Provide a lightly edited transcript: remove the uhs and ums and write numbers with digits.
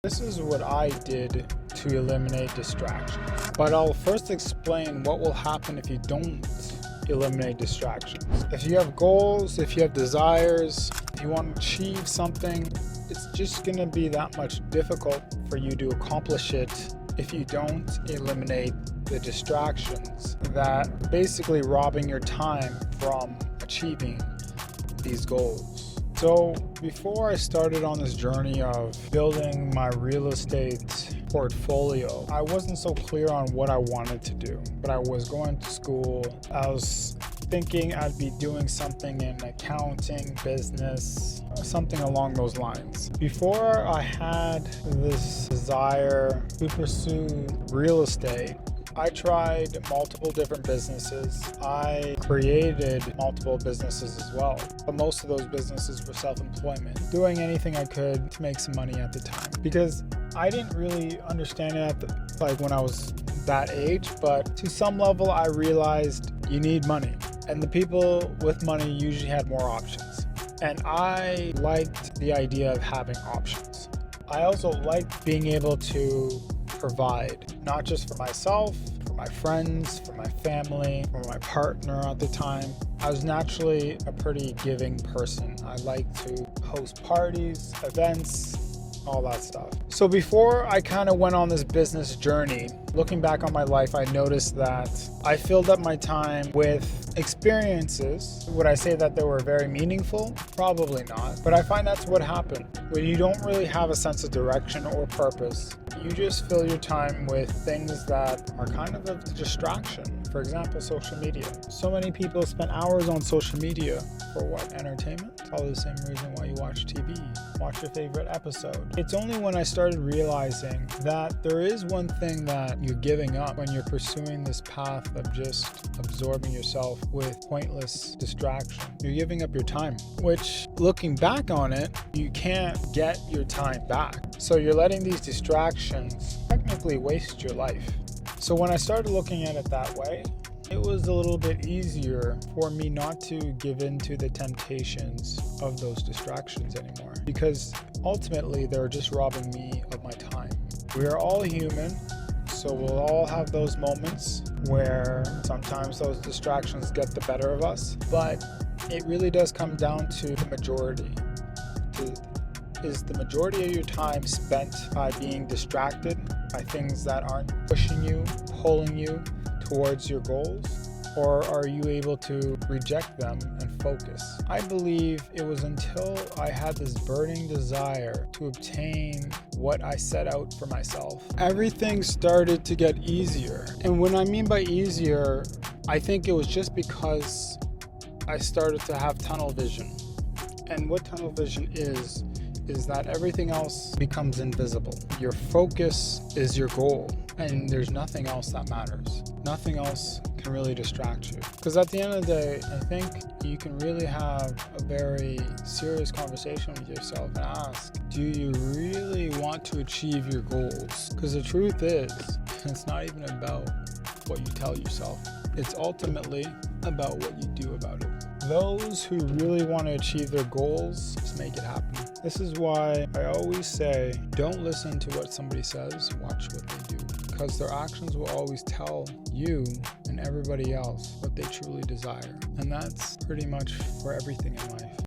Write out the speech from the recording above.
This is what I did to eliminate distractions. But I'll first explain what will happen if you don't eliminate distractions. If you have goals, if you have desires, if you want to achieve something, it's just going to be that much difficult for you to accomplish it if you don't eliminate the distractions that basically robbing your time from achieving these goals. So before I started on this journey of building my real estate portfolio, I wasn't so clear on what I wanted to do, but I was going to school. I was thinking I'd be doing something in accounting, business, something along those lines. Before I had this desire to pursue real estate, I tried multiple different businesses. I created multiple businesses as well, but most of those businesses were self-employment, doing anything I could to make some money at the time, because I didn't really understand it when I was that age, but to some level I realized you need money, and the people with money usually had more options, and I liked the idea of having options. I also liked being able to provide, not just for myself, for my friends, for my family, for my partner at the time. I was naturally a pretty giving person. I like to host parties, events, all that stuff. So before I kind of went on this business journey, looking back on my life, I noticed that I filled up my time with experiences. Would I say that they were very meaningful? Probably not. But I find that's what happened. When you don't really have a sense of direction or purpose, you just fill your time with things that are kind of a distraction. For example, social media. So many people spend hours on social media for what? Entertainment? Probably the same reason why you watch TV. Watch your favorite episode. It's only when I started realizing that there is one thing that you're giving up when you're pursuing this path of just absorbing yourself with pointless distraction. You're giving up your time, which, looking back on it, you can't get your time back. So you're letting these distractions technically waste your life. So when I started looking at it that way, it was a little bit easier for me not to give in to the temptations of those distractions anymore, because ultimately they're just robbing me of my time. We are all human, so we'll all have those moments where sometimes those distractions get the better of us, but it really does come down to the majority. Is the majority of your time spent by being distracted by things that aren't pushing you, pulling you towards your goals? Or are you able to reject them and focus? I believe it was until I had this burning desire to obtain what I set out for myself, everything started to get easier. And when I mean by easier, I think it was just because I started to have tunnel vision. And what tunnel vision is that everything else becomes invisible. Your focus is your goal, and there's nothing else that matters. Nothing else can really distract you. Because at the end of the day, I think you can really have a very serious conversation with yourself and ask, do you really want to achieve your goals? Because the truth is, it's not even about what you tell yourself. It's ultimately about what you do about it. Those who really want to achieve their goals, just make it happen. This is why I always say, don't listen to what somebody says, watch what they do. Because their actions will always tell you and everybody else what they truly desire. And that's pretty much for everything in life.